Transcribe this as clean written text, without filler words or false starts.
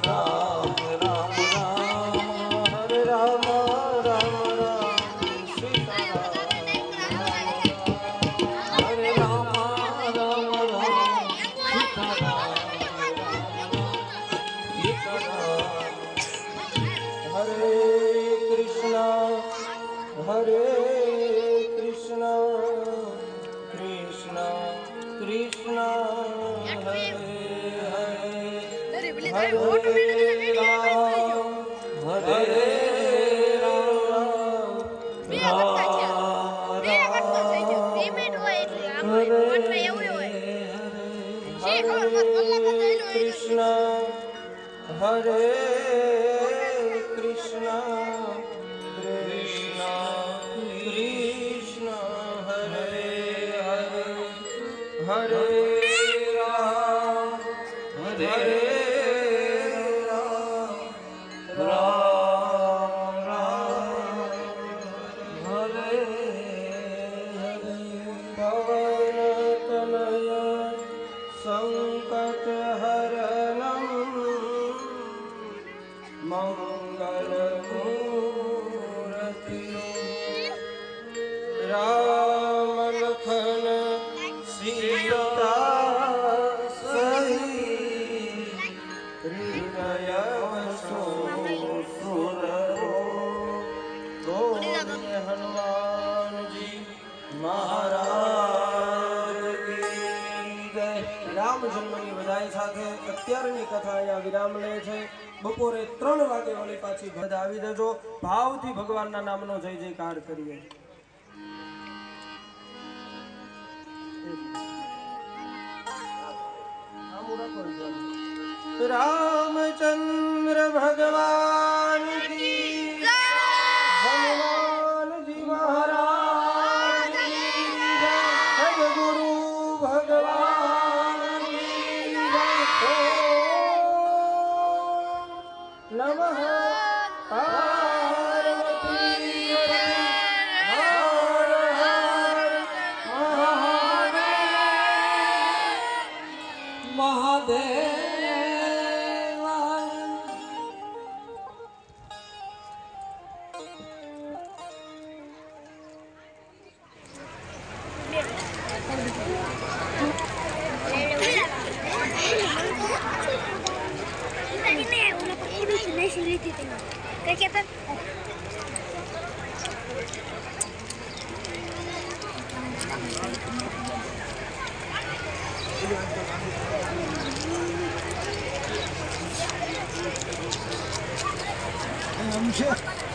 राम राम राम हरे राम राम राम सीता हरे राम राम राम सीता हरे कृष्णा कृष्णा कृष्णा हरे हरे हरे राम कृष्णा हरे कृष्णा कृष्णा कृष्णा हरे हरे हरे राम राम राम हरे हरे पवन तनय संकट हरणं मंगल मूर्ति राम लखन सीता सहित हृदय वसो सुररो बोलिए हनुमान जी महाराज की जय। राम जन्मની વધાઈ સાથે અત્યારની કથા અહીંયા વિરામ લે છે। બપોરે 3 વાગે વળી પાછી ઘરે આવી જજો। ભાવથી ભગવાનના નામનો જય જયકાર કરીએ। रामचंद्र भगवान की हनुमान जी महाराज की सद्गुरु भगवान की नमः पार्वती हर हर महादेव। I'm sure.